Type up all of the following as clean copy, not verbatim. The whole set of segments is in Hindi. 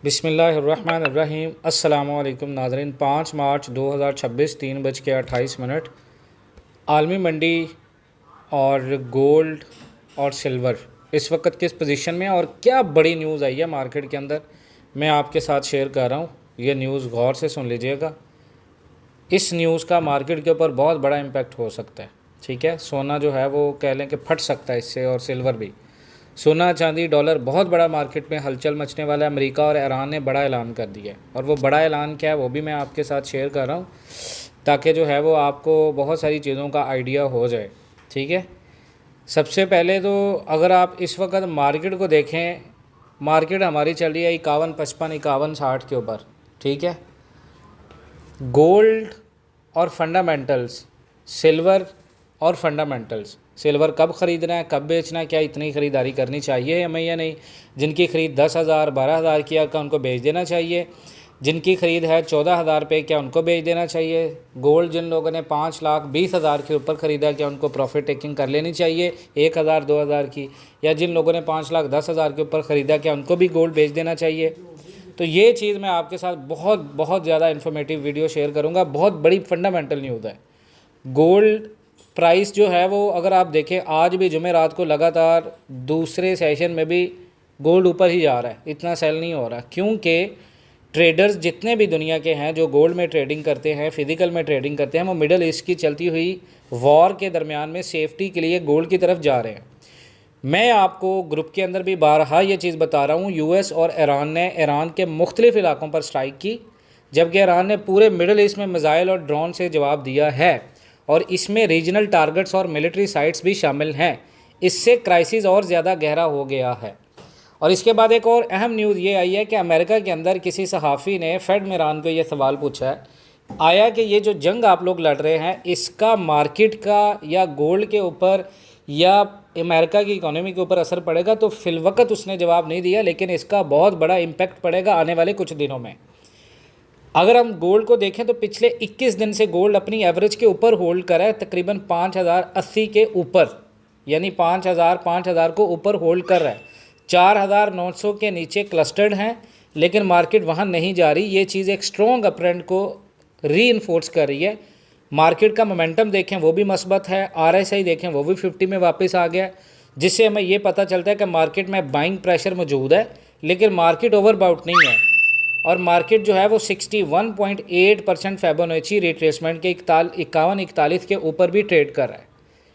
बिस्मिल्लाहिर्रहमानिर्रहीम। अस्सलामु अलैकुम नाज़रीन। 5 मार्च 2026 3:28 आलमी मंडी और गोल्ड और सिल्वर इस वक्त किस पोजीशन में और क्या बड़ी न्यूज़ आई है मार्केट के अंदर, मैं आपके साथ शेयर कर रहा हूँ। ये न्यूज़ गौर से सुन लीजिएगा। इस न्यूज़ का मार्केट के ऊपर बहुत बड़ा इम्पैक्ट हो सकता है। ठीक है, सोना जो है वो कह लें कि फट सकता है इससे, और सिल्वर भी। सोना, चांदी, डॉलर, बहुत बड़ा मार्केट में हलचल मचने वाला है। अमेरिका और ईरान ने बड़ा ऐलान कर दिया है, और वो बड़ा ऐलान क्या है वो भी मैं आपके साथ शेयर कर रहा हूँ, ताकि जो है वो आपको बहुत सारी चीज़ों का आइडिया हो जाए। ठीक है, सबसे पहले तो अगर आप इस वक्त मार्केट को देखें, मार्केट हमारी चल रही है 51, 55, 51, 60 के ऊपर। ठीक है, गोल्ड और फंडामेंटल्स, सिल्वर और फंडामेंटल्स। सिल्वर कब ख़रीदना है, कब बेचना है, क्या इतनी ख़रीदारी करनी चाहिए हमें या नहीं। जिनकी ख़रीद 10,000 12,000 की है, क्या उनको बेच देना चाहिए। जिनकी ख़रीद है 14,000 पे, क्या उनको बेच देना चाहिए। गोल्ड जिन लोगों ने 5,20,000 के ऊपर ख़रीदा, क्या उनको प्रॉफिट टेकिंग कर लेनी चाहिए 1,000 2,000 की। या जिन लोगों ने 5,10,000 के ऊपर ख़रीदा, क्या उनको भी गोल्ड बेच देना चाहिए। तो ये चीज़ मैं आपके साथ बहुत ज़्यादा इन्फॉर्मेटिव वीडियो शेयर करूँगा। बहुत बड़ी फंडामेंटल न्यूज़ है। गोल्ड प्राइस जो है वो अगर आप देखें, आज भी जुमेरात को लगातार दूसरे सेशन में भी गोल्ड ऊपर ही जा रहा है, इतना सेल नहीं हो रहा। क्योंकि ट्रेडर्स जितने भी दुनिया के हैं जो गोल्ड में ट्रेडिंग करते हैं, फिज़िकल में ट्रेडिंग करते हैं, वो मिडल ईस्ट की चलती हुई वॉर के दरमियान में सेफ्टी के लिए गोल्ड की तरफ जा रहे हैं। मैं आपको ग्रुप के अंदर भी बारहा ये चीज़ बता रहा हूँ, यूएस और ईरान ने ईरान के मुख्तलिफ़ इलाकों पर स्ट्राइक की, जबकि ईरान ने पूरे मिडल ईस्ट में मिसाइल और ड्रोन से जवाब दिया है, और इसमें रीजनल टारगेट्स और मिलिट्री साइट्स भी शामिल हैं। इससे क्राइसिस और ज़्यादा गहरा हो गया है। और इसके बाद एक और अहम न्यूज़ ये आई है कि अमेरिका के अंदर किसी सहाफ़ी ने फेड मेरान को ये सवाल पूछा है आया कि ये जो जंग आप लोग लड़ रहे हैं, इसका मार्केट का या गोल्ड के ऊपर या अमेरिका की इकोनॉमी के ऊपर असर पड़ेगा। तो फिलवक़्त उसने जवाब नहीं दिया, लेकिन इसका बहुत बड़ा इम्पैक्ट पड़ेगा आने वाले कुछ दिनों में। अगर हम गोल्ड को देखें तो पिछले 21 दिन से गोल्ड अपनी एवरेज के ऊपर होल्ड कर रहा है, तकरीबन 5,080 के ऊपर, यानी 5,000 को ऊपर होल्ड कर रहा है। 4,900 के नीचे क्लस्टर्ड हैं, लेकिन मार्केट वहाँ नहीं जा रही। ये चीज़ एक स्ट्रॉन्ग अपट्रेंड को रीइंफोर्स कर रही है। मार्केट का मोमेंटम देखें वो भी मस्बत है, आरएसआई देखें वो भी 50 में वापस आ गया, जिससे हमें ये पता चलता है कि मार्केट में बाइंग प्रेशर मौजूद है, लेकिन मार्केट ओवरबाउट नहीं है। और मार्केट जो है वो 61.8% फेबोनाची रिट्रेसमेंट के 51-41 के ऊपर भी ट्रेड कर रहा है।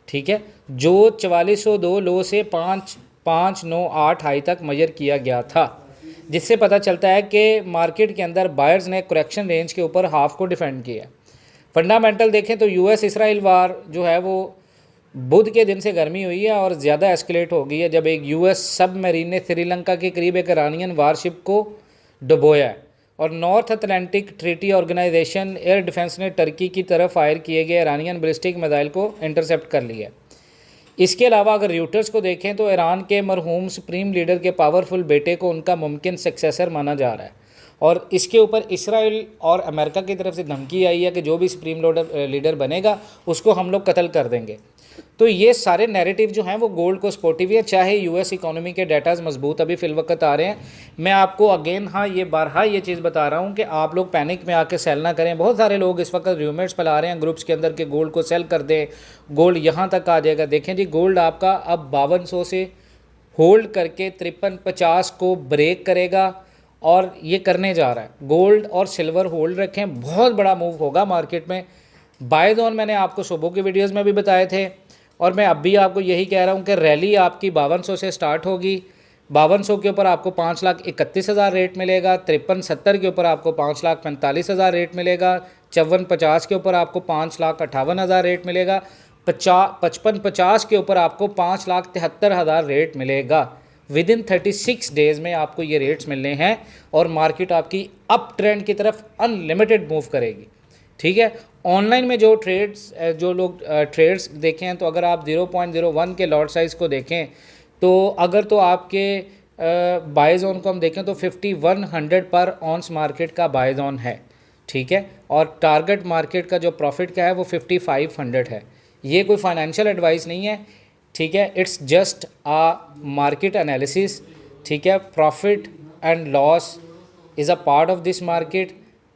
ठीक है, जो 4402 लो से 5,598 हाई तक मेजर किया गया था, जिससे पता चलता है कि मार्केट के अंदर बायर्स ने करेक्शन रेंज के ऊपर हाफ को डिफेंड किया। फंडामेंटल देखें तो यूएस इसराइल वार जो है वो बुध के दिन से गर्मी हुई है और ज़्यादा एस्केलेट हो गई है, जब एक यूएस सबमरीन ने श्रीलंका के करीब एक ईरानियन वारशिप को डुबोया है। और North Atlantic Treaty Organization air defence ने टर्की की तरफ फायर किए गए ईरानियन बैलिस्टिक मिसाइल को इंटरसेप्ट कर लिया। इसके अलावा अगर रूटर्स को देखें तो ईरान के मरहूम सुप्रीम लीडर के पावरफुल बेटे को उनका मुमकिन सक्सेसर माना जा रहा है, और इसके ऊपर इसराइल और अमेरिका की तरफ से धमकी आई है कि जो भी सुप्रीम लीडर बनेगा उसको हम लोग कत्ल कर देंगे। तो ये सारे नैरेटिव जो हैं वो गोल्ड को सपोर्टिव है, चाहे यूएस इकोनॉमी के डाटाज मजबूत अभी फिलवक्त आ रहे हैं। मैं आपको अगेन बारहा ये चीज़ बता रहा हूँ कि आप लोग पैनिक में आके सेल ना करें। बहुत सारे लोग इस वक्त र्यूमर्स फैला रहे हैं ग्रुप्स के अंदर कि गोल्ड को सेल कर दें, गोल्ड यहाँ तक आ जाएगा। देखें जी, गोल्ड आपका अब 5200 से होल्ड करके 5350 को ब्रेक करेगा, और ये करने जा रहा है। गोल्ड और सिल्वर होल्ड रखें, बहुत बड़ा मूव होगा मार्केट में। बाय जोन मैंने आपको सुबह की वीडियोस में भी बताए थे, और मैं अब भी आपको यही कह रहा हूँ कि रैली आपकी 5200 से स्टार्ट होगी। 5200 के ऊपर आपको 5,31,000 रेट मिलेगा, 5370 के ऊपर आपको 5,45,000 रेट मिलेगा, 5450 के ऊपर आपको 5,58,000 रेट मिलेगा, 5550 के ऊपर आपको 5,73,000 रेट मिलेगा। विद इन 36 डेज़ में आपको ये रेट्स मिलने हैं, और मार्केट आपकी अप ट्रेंड की तरफ अनलिमिटेड मूव करेगी। ठीक है, ऑनलाइन में जो लोग ट्रेड्स देखें हैं, तो अगर आप 0.01 के लॉट साइज़ को देखें तो अगर तो आपके बाय जोन को हम देखें तो 5100 पर ऑन्स मार्केट का बाय जोन है। ठीक है, और टारगेट मार्केट का जो प्रॉफिट का है वो 5500 है। ये कोई फाइनेंशियल एडवाइस नहीं है, ठीक है, it's just a market analysis. ठीक है, profit and loss is a part of this market.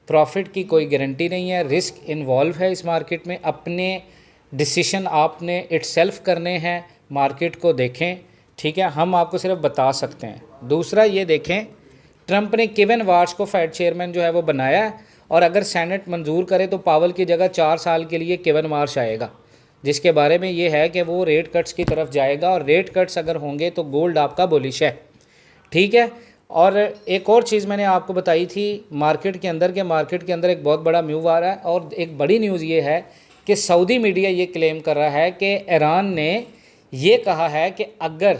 Profit की कोई गारंटी नहीं है, रिस्क इन्वॉल्व है इस मार्केट में। अपने डिसीशन आपने इटसेल्फ करने हैं, मार्केट को देखें, ठीक है, हम आपको सिर्फ बता सकते हैं। दूसरा ये देखें, ट्रंप ने केविन वार्श को फेड चेयरमैन जो है वो बनाया है, और अगर सेनेट मंजूर करे तो पावल की जगह 4 साल के लिए केविन वार्श आएगा, जिसके बारे में ये है कि वो रेट कट्स की तरफ जाएगा, और रेट कट्स अगर होंगे तो गोल्ड आपका बुलिश है, ठीक है। और एक और चीज़ मैंने आपको बताई थी मार्केट के अंदर एक बहुत बड़ा मूव आ रहा है, और एक बड़ी न्यूज़ ये है कि सऊदी मीडिया ये क्लेम कर रहा है कि ईरान ने ये कहा है कि अगर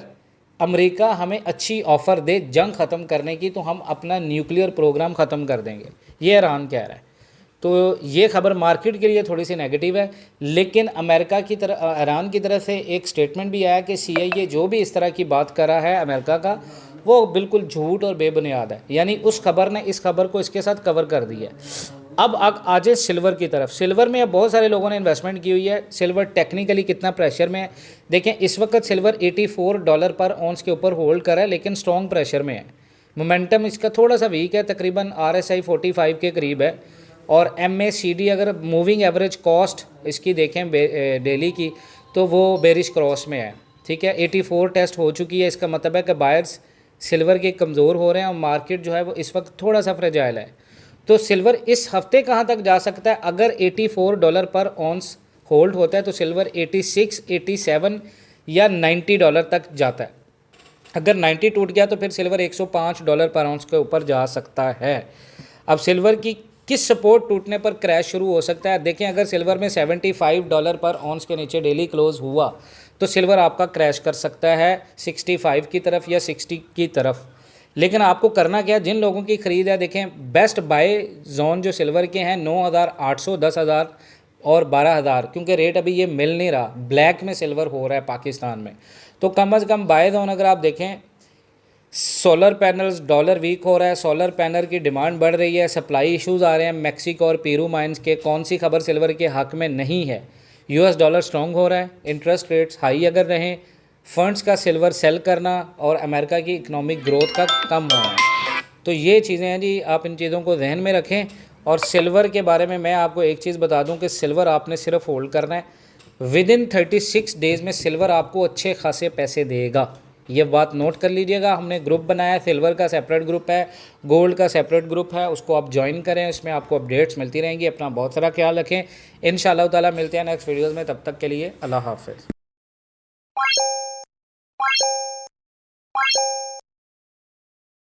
अमेरिका हमें अच्छी ऑफ़र दे जंग ख़त्म करने की तो हम अपना न्यूक्लियर प्रोग्राम ख़त्म कर देंगे, ये ईरान कह रहा है। तो ये खबर मार्केट के लिए थोड़ी सी नेगेटिव है, लेकिन अमेरिका की तरफ, ईरान की तरफ से एक स्टेटमेंट भी आया कि CIA जो भी इस तरह की बात कर रहा है अमेरिका का, वो बिल्कुल झूठ और बेबुनियाद है। यानी उस खबर ने इस खबर को इसके साथ कवर कर दिया है। अब आ जाए सिल्वर की तरफ। सिल्वर में अब बहुत सारे लोगों ने इन्वेस्टमेंट की हुई है। सिल्वर टेक्निकली कितना प्रेशर में है देखें, इस वक्त सिल्वर $84 पर ऑन्स के ऊपर होल्ड कर रहा है, लेकिन स्ट्रॉन्ग प्रेशर में है। मोमेंटम इसका थोड़ा सा वीक है, तकरीबन RSI 45 के करीब है, और MACD अगर मूविंग एवरेज कॉस्ट इसकी देखें डेली की तो वो बेरिश क्रॉस में है, ठीक है। 84 टेस्ट हो चुकी है, इसका मतलब है कि बायर्स सिल्वर के कमज़ोर हो रहे हैं, और मार्केट जो है वो इस वक्त थोड़ा सा फ्रेजाइल है। तो सिल्वर इस हफ्ते कहाँ तक जा सकता है? अगर $84 पर ऑन्स होल्ड होता है तो सिल्वर 86, 87 या $90 तक जाता है। अगर 90 टूट गया तो फिर सिल्वर $105 पर ऑन्स के ऊपर जा सकता है। अब सिल्वर की किस सपोर्ट टूटने पर क्रैश शुरू हो सकता है? देखें, अगर सिल्वर में $75 पर ऑन्स के नीचे डेली क्लोज हुआ तो सिल्वर आपका क्रैश कर सकता है 65 की तरफ या 60 की तरफ। लेकिन आपको करना क्या, जिन लोगों की ख़रीद है, देखें बेस्ट बाय जोन जो सिल्वर के हैं 9,800, 10,000 और 12,000, क्योंकि रेट अभी ये मिल नहीं रहा, ब्लैक में सिल्वर हो रहा है पाकिस्तान में। तो कम अज़ कम बाय जोन अगर आप देखें, सोलर पैनल्स, डॉलर वीक हो रहा है, सोलर पैनल की डिमांड बढ़ रही है, सप्लाई इश्यूज़ आ रहे हैं मैक्सिको और पेरू माइंस के। कौन सी खबर सिल्वर के हक़ में नहीं है? US डॉलर स्ट्रॉन्ग हो रहा है, इंटरेस्ट रेट्स हाई अगर रहें, फंड्स का सिल्वर सेल करना, और अमेरिका की इकनॉमिक ग्रोथ का कम होना, तो ये चीज़ें हैं जी, आप इन चीज़ों को जहन में रखें। और सिल्वर के बारे में मैं आपको एक चीज़ बता दूं कि सिल्वर आपने सिर्फ होल्ड करना है, विदिन 36 डेज़ में सिल्वर आपको अच्छे खासे पैसे देगा। ये बात नोट कर लीजिएगा। हमने ग्रुप बनाया है, सिल्वर का सेपरेट ग्रुप है, गोल्ड का सेपरेट ग्रुप है, उसको आप ज्वाइन करें, इसमें आपको अपडेट्स मिलती रहेंगी। अपना बहुत सारा ख्याल रखें। इंशाअल्लाह ताला मिलते हैं नेक्स्ट वीडियोज़ में, तब तक के लिए अल्लाह हाफ़िज़।